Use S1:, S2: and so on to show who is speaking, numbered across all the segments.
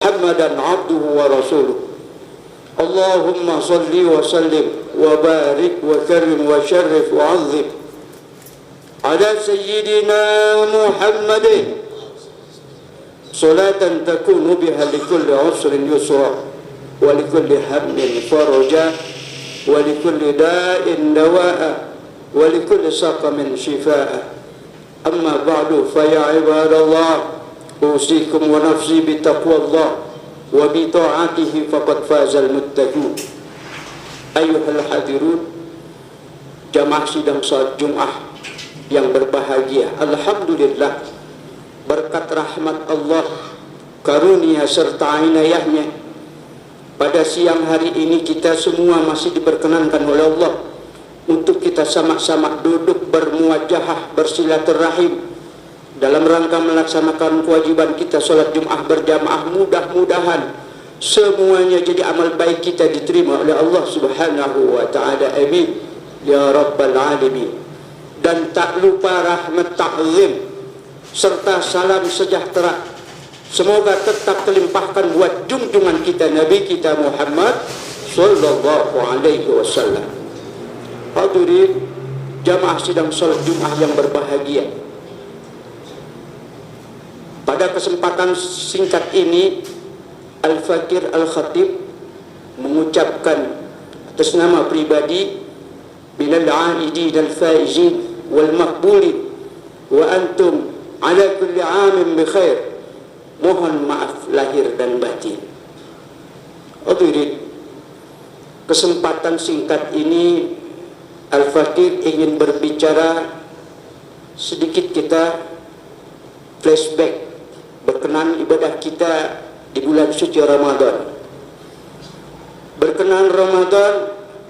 S1: Muhammadan abduhu wa rasuluh. Allahumma salli wa sallim wa barik wa karim wa syarif wa azim ala sayyidina Muhammadin salatan takunu biha likulli usrin yusra wa likulli hammin faraja wa likulli da'in dawa'a wa likulli saqamin shifaa'a. Amma ba'du, fa ya ibadallah, usikum wa nafsi bi taqwallah wa bi ta'atihi faqad fazal muttaqun. Ayyuhal hadirun, jamaah sidang salat Jumat yang berbahagia, alhamdulillah, berkat rahmat Allah, karunia serta inayahnya, pada siang hari ini kita semua masih diperkenankan oleh Allah untuk kita sama-sama duduk bermuajahah, bersilaturahim dalam rangka melaksanakan kewajiban kita sholat Jumat berjamaah. Mudah-mudahan semuanya jadi amal baik kita diterima oleh Allah Subhanahu wa ta'ala, amin ya rabbal alamin. Dan tak lupa rahmat ta'zim serta salam sejahtera semoga tetap terlimpahkan buat junjungan kita Nabi kita Muhammad sallallahu alaihi wasallam. Hadirin jamaah sidang salat Jumat yang berbahagia, pada kesempatan singkat ini Al-Fakir Al-Khatib mengucapkan atas nama pribadi minal aidin al-faizin wal maqbulin wa antum ala kulli amin bi khair, mohon maaf lahir dan batin. Hadirin, kesempatan singkat ini Al-Fakir ingin berbicara sedikit, kita flashback berkenaan ibadah kita di bulan suci Ramadan. Berkenaan Ramadan,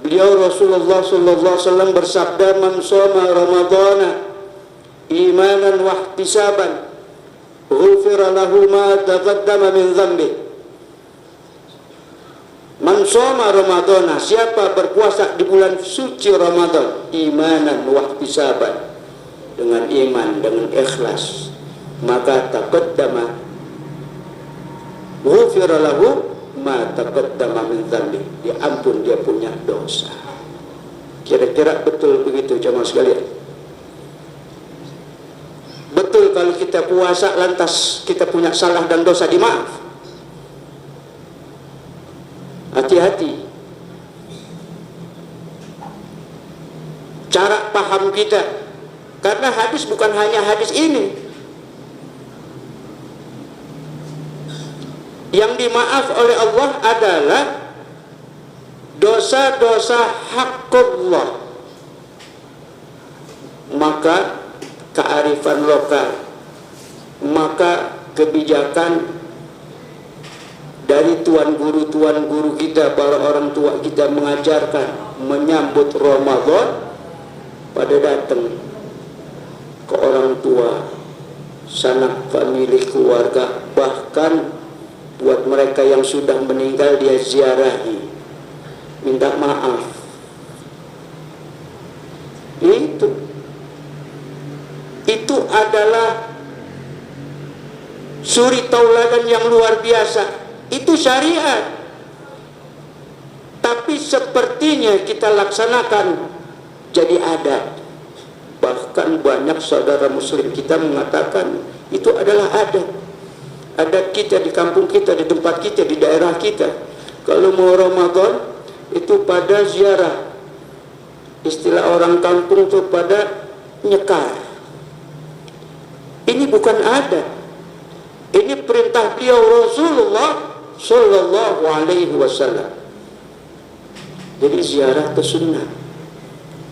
S1: beliau Rasulullah sallallahu alaihi wasallam bersabda, "Man shoma Ramadhana imanan wa ihtisaban, ghufira lahu ma taqaddama min dhanbi." Man shoma Ramadhana, siapa berpuasa di bulan suci Ramadan imanan wa ihtisaban, dengan iman, dengan ikhlas, maka taqaddama ghufira lahu ma taqaddama min dhanbi, diampun dia punya dosa. Kira-kira betul begitu jemaah sekalian? Betul kalau kita puasa lantas kita punya salah dan dosa dimaaf? Hati-hati. Cara paham kita, karena hadis bukan hanya hadis ini. Yang dimaaf oleh Allah adalah dosa-dosa haqqullah. Maka kearifan lokal, maka kebijakan dari tuan guru kita, para orang tua kita mengajarkan menyambut Ramadan pada datang ke orang tua, sanak famili, keluarga, bahkan buat mereka yang sudah meninggal dia ziarahi, minta maaf. Itu adalah suri tauladan yang luar biasa. Itu syariat. Tapi sepertinya kita laksanakan jadi adat. Bahkan banyak saudara muslim kita mengatakan itu adalah adat. Adat kita di kampung kita, di tempat kita, di daerah kita. Kalau mau Ramadan itu pada ziarah. Istilah orang kampung itu pada nyekar. Ini bukan adat. Ini perintah beliau Rasulullah sallallahu alaihi wasallam. Jadi ziarah itu sunnah.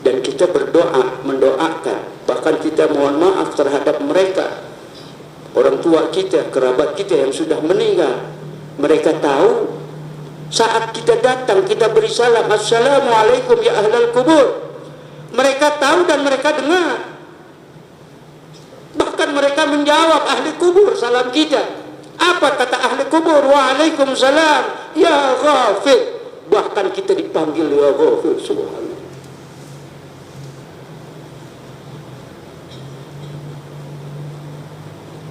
S1: Dan kita berdoa, mendoakan, bahkan kita mohon maaf terhadap mereka, orang tua kita, kerabat kita yang sudah meninggal. Mereka tahu saat kita datang, kita beri salam, assalamualaikum ya ahlal kubur. Mereka tahu dan mereka dengar. Bahkan mereka menjawab ahli kubur salam kita. Apa kata ahli kubur? Waalaikumsalam ya ghafir. Bahkan kita dipanggil ya ghafir. Subhanallah.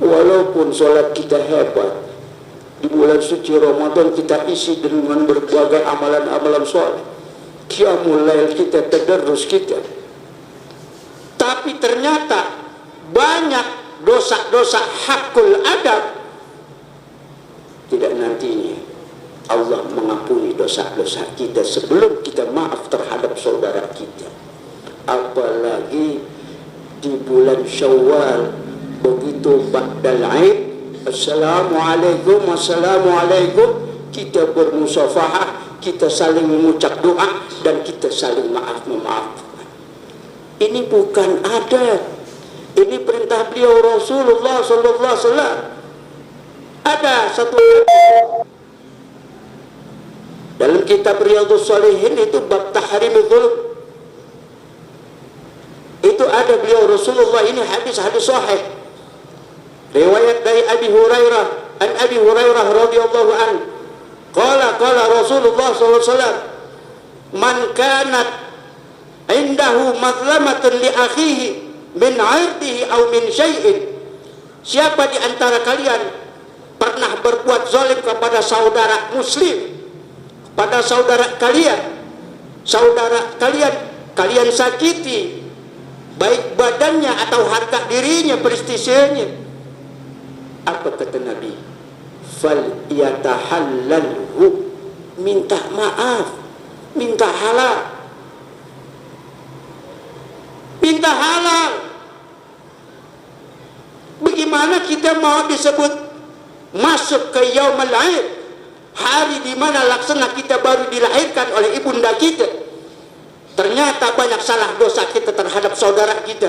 S1: Walaupun sholat kita hebat, Di bulan suci Ramadan kita isi dengan berbagai amalan-amalan soleh. Qiyamul lail kita, tadarrus kita. Tapi ternyata banyak dosa-dosa hakul adab. Tidak nantinya Allah mengampuni dosa-dosa kita sebelum kita maaf terhadap saudara kita. Apalagi di bulan Syawal, begitu ba'dal Aid, Assalamualaikum, Assalamualaikum, kita bermusafahah, kita saling mengucap doa, dan kita saling memaafkan. Ini bukan adat, ini perintah beliau Rasulullah sallallahu alaihi wasallam. Ada satu dalam kitab Riyadhus Shalihin itu bab tahrimul dzulm. Itu ada beliau Rasulullah, ini hadis-hadis sahih. Riwayat dari Abi Hurairah, an Abi Hurairah radhiyallahu an, qala Rasulullah sallallahu alaihi wasallam, man kanat indahu mazlamatun li akhihi min 'irdihi aw min syai'in, siapa di antara kalian pernah berbuat zalim kepada saudara muslim, pada saudara kalian kalian sakiti baik badannya atau harga dirinya, prestisinya, apa kata Nabi? Fal yatahallalhu, minta maaf, minta halal, minta halal. Bagaimana kita mau disebut masuk ke yaumul aid, hari di mana laksana kita baru dilahirkan oleh ibunda kita? Ternyata banyak salah dosa kita terhadap saudara kita,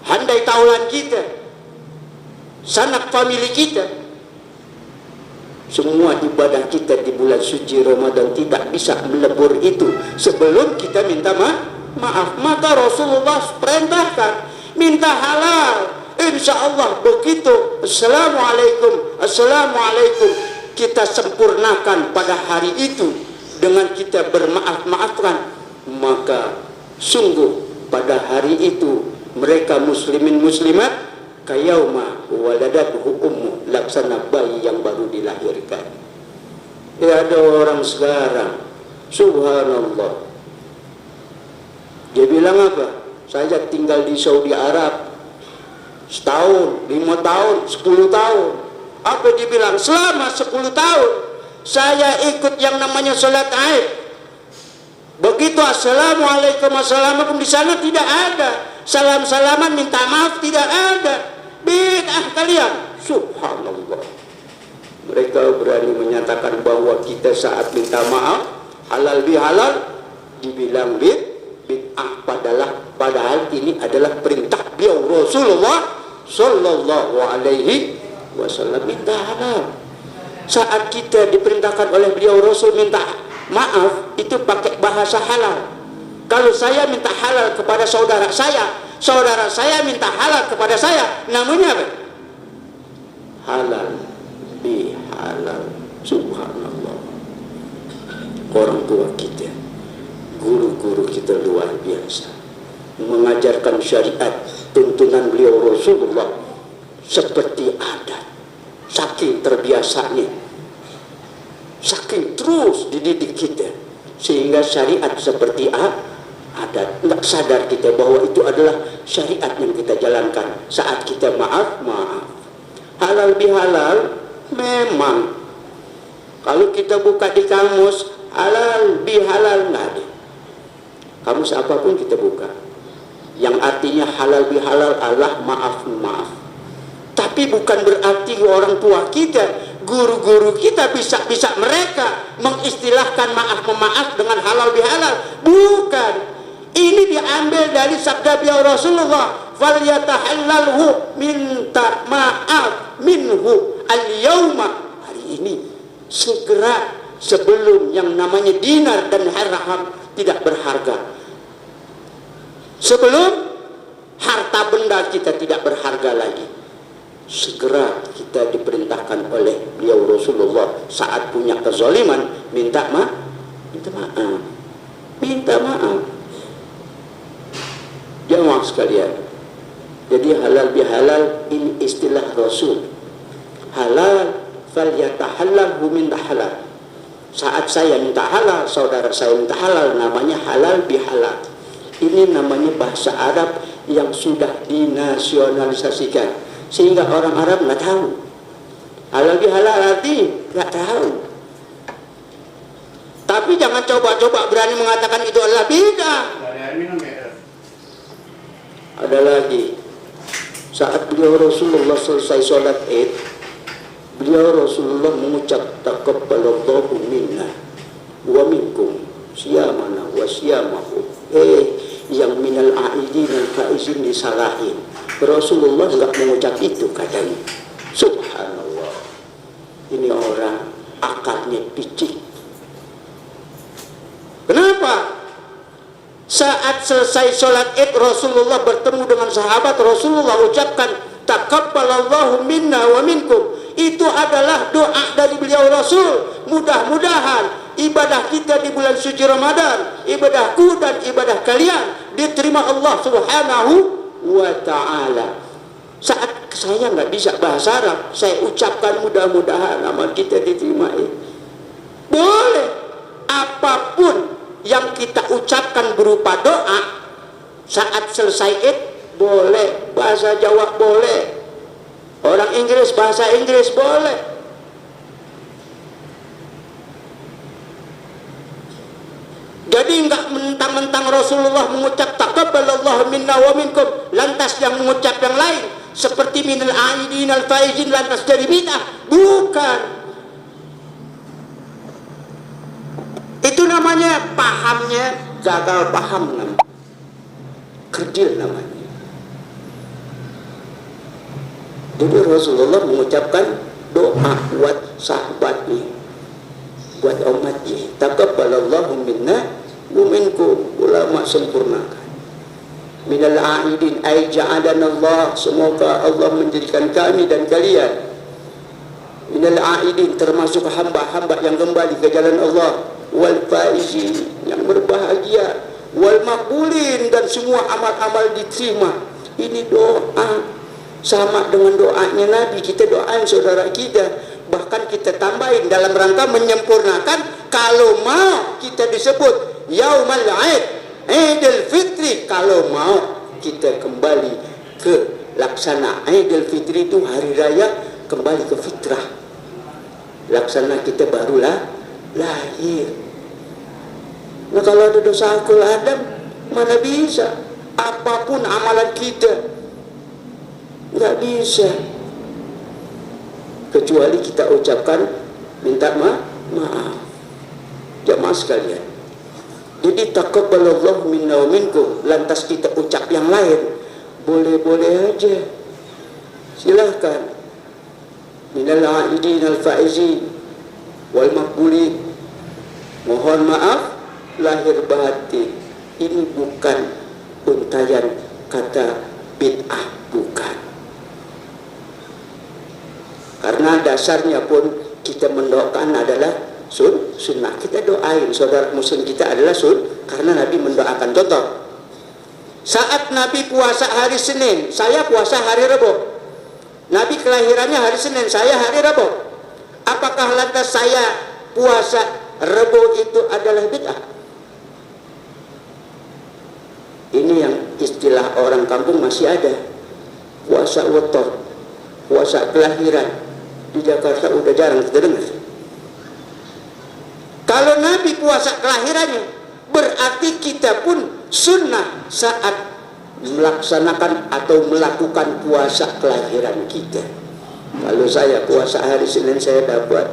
S1: handai taulan kita, sanak famili kita. Semua ibadah kita di bulan suci Ramadan tidak bisa melebur itu sebelum kita minta maaf. Maka Rasulullah perintahkan minta halal. Insya Allah begitu Assalamualaikum, Assalamualaikum, kita sempurnakan pada hari itu dengan kita bermaaf-maafkan, maka sungguh pada hari itu mereka muslimin muslimat kayauma waladatuhu ummu, laksana bayi yang baru dilahirkan. Ya, ada orang sekarang subhanallah, dia bilang apa? Saya tinggal di Saudi Arab setahun, 5 tahun, 10 tahun. Apa dia bilang? Selama 10 tahun saya ikut yang namanya salat Aid. Begitu assalamualaikum, assalamualaikum, di sana tidak ada salam-salaman minta maaf, tidak ada. Bid'ah kalian. Subhanallah. Mereka berani menyatakan bahwa kita saat minta maaf halal bihalal dibilang bid'ah, padahal ini adalah perintah beliau Rasulullah sallallahu alaihi wasallam, minta halal. Saat kita diperintahkan oleh beliau Rasul minta maaf, itu pakai bahasa halal. Kalau saya minta halal kepada saudara saya minta halal kepada saya, namanya apa? Halal bihalal. Subhanallah. Orang tua kita, guru-guru kita luar biasa mengajarkan syariat tuntunan beliau Rasulullah seperti adat, saking terbiasanya, saking terus dididik kita, sehingga syariat seperti adat. Tidak sadar kita bahwa itu adalah syariat yang kita jalankan saat kita maaf. Halal bihalal memang kalau kita buka di kamus halal bihalal nggak ada. Kamus apapun kita buka, yang artinya halal bihalal adalah maaf. Tapi bukan berarti orang tua kita, guru-guru kita bisa mereka mengistilahkan maaf dengan halal bihalal. Bukan. Ini diambil dari sabda beliau Rasulullah, falyatahallalhu, minta maaf minhu al-yauma, hari ini, segera, sebelum yang namanya dinar dan dirham tidak berharga, sebelum harta benda kita tidak berharga lagi, segera kita diperintahkan oleh beliau Rasulullah saat punya kezaliman minta maaf. Jamaah sekalian, jadi halal bihalal ini istilah Rasul. halal, falyatahallalhu min halal. Saat saya minta halal, saudara saya minta halal, namanya halal bihalal. Ini namanya bahasa Arab yang sudah dinasionalisasikan, sehingga orang Arab nggak tahu halal bihalal arti, nggak tahu. Tapi jangan coba-coba berani mengatakan itu adalah bid'ah. Ada lagi, saat beliau Rasulullah selesai sholat Id, beliau Rasulullah mengucap taqabbalallahu minna wa minkum siyamana wa siyamahu. Yang minal a'idin dan faizin disalahin. Rasulullah enggak mengucap itu katanya. Subhanallah. Ini orang akalnya picik. Kenapa? Saat selesai sholat Id, Rasulullah bertemu dengan sahabat, Rasulullah ucapkan taqabbalallahu minna wa minkum. Itu adalah doa dari beliau Rasul. Mudah-mudahan ibadah kita di bulan suci Ramadan, ibadahku dan ibadah kalian diterima Allah Subhanahu wa ta'ala. Saat saya nggak bisa bahasa Arab, saya ucapkan mudah-mudahan amal kita diterima. Boleh. Apapun yang kita ucapkan berupa doa saat selesai Id boleh. Bahasa Jawa boleh, orang Inggris bahasa Inggris boleh. Jadi enggak mentang-mentang Rasulullah mengucap taqabbalallahu minna wa minkum, lantas yang mengucap yang lain seperti minal aidin al faizin lantas jadi bid'ah. Bukan. Itu namanya pahamnya gagal paham, namanya kerdil namanya. Jadi Rasulullah mengucapkan doa buat sahabatnya, buat umatnya. Taqabbalallahu minna wa minkum. Ulama sempurnakan. Minal a'idin ay ja'alanallah, semoga Allah menjadikan kami dan kalian minal a'idin, termasuk hamba-hamba yang kembali ke jalan Allah, wal faizin, yang berbahagia, wal maqbulin, dan semua amal-amal diterima. Ini doa sama dengan doanya Nabi. Kita doain saudara kita, bahkan kita tambahin dalam rangka menyempurnakan. Kalau mau kita disebut Yaumal Aid, Idul Fitri, kalau mau kita kembali ke laksana Idul Fitri, itu hari raya kembali ke fitrah, laksana kita barulah lahir. Nah kalau ada dosa akul Adam, mana bisa? Apapun amalan kita nggak bisa, kecuali kita ucapkan minta maaf. Jamaah sekalian, jadi taqabbalallahu minna wa minkum, lantas kita ucap yang lain boleh-boleh aja, silahkan. Minal a'idin al faizin wal maqbulin, mohon maaf lahir batin. Ini bukan untayan kata bid'ah, bukan. Karena dasarnya pun kita mendoakan adalah sunnah. Kita doain saudara muslim kita adalah karena Nabi mendoakan. Contoh, saat Nabi puasa hari Senin, saya puasa hari Rabu. Nabi kelahirannya hari Senin, saya hari Rabu. Apakah lantas saya puasa Rabu itu adalah bid'ah? Ini yang istilah orang kampung masih ada, puasa weton, puasa kelahiran. Di Jakarta udah jarang kita dengar. Kalau Nabi puasa kelahirannya, berarti kita pun sunnah saat melaksanakan atau melakukan puasa kelahiran kita. Kalau saya puasa hari Senin, saya dapat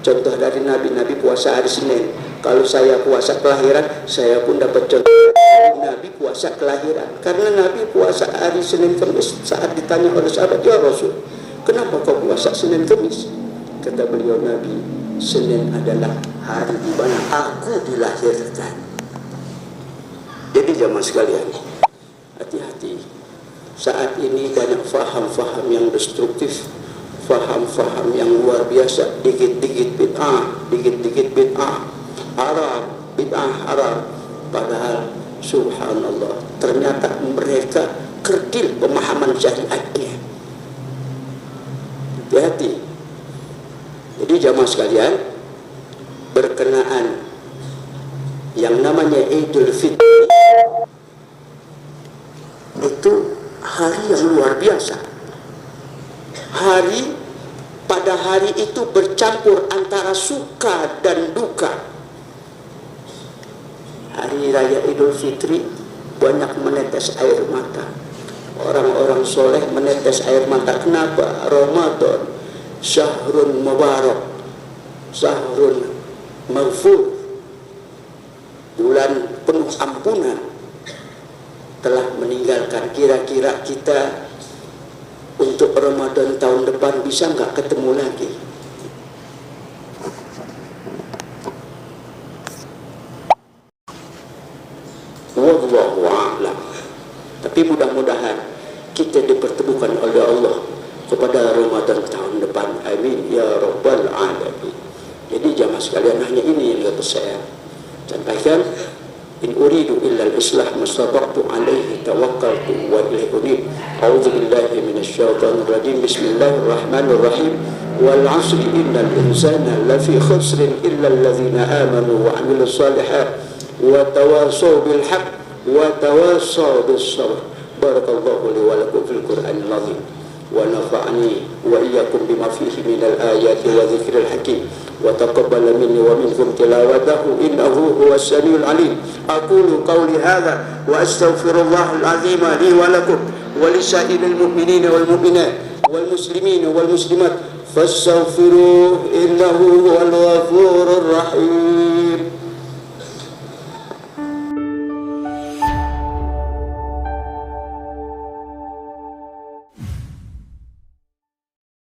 S1: contoh dari Nabi. Nabi puasa hari Senin. Kalau saya puasa kelahiran, saya pun dapat contoh dari Nabi puasa kelahiran. Karena Nabi puasa hari Senin Kamis. Saat ditanya oleh sahabat, ya Rasul, kenapa kau puasa Senin Kamis? Kata beliau, Nabi, Senin adalah hari di mana aku dilahirkan. Jadi jamaah sekalian, hati-hati. Saat ini banyak faham-faham yang destruktif, faham-faham yang luar biasa. Dikit-dikit bid'ah, dikit-dikit bid'ah haram, bid'ah haram. Padahal subhanallah, ternyata mereka kerdil pemahaman syariatnya. Hati-hati. Jadi jamaah sekalian, berkenaan yang namanya Idul Fitri itu hari yang luar biasa. Pada hari itu bercampur antara suka dan duka. Hari Raya Idul Fitri banyak menetes air mata. Orang-orang soleh menetes air mata. Kenapa? Ramadan syahrun mubarak, syahrun maghfur, bulan penuh ampunan, telah meninggalkan. Kira-kira kita untuk Ramadan tahun depan bisa nggak ketemu lagi? Wallahu a'lam. Tapi mudah-mudahan kita dipertemukan oleh Allah kepada Ramadan tahun depan. Amin ya rabbal alamin. Jadi jamaah sekalian, hanya ini yang dapat saya sampaikan. In uridu illa al-islah mastata'tu alaihi tawakkaltu wa ilaihi unib. A'udzu billahi minasyaitonir rajim. Bismillahirrahmanirrahim. Wal 'asri innal insana lafi khusrin illa alladzina amanu wa 'amilus shalihat wa tawassaw bil haqq wa tawassaw bis sabr. Barakallahu li wa lakum fil Qur'anil 'azim wa nafa'ani wa iyyakum bima fihi minal ayati wa dzikril hakim. وتقبل مني ومنكم تلاوته إنه هو السميع العليم. أقول قولي هذا وأستغفر الله العظيم لي ولكم ولسائر المؤمنين والمؤمنات والمسلمين والمسلمات فاستغفروه إنه هو الغفور الرحيم.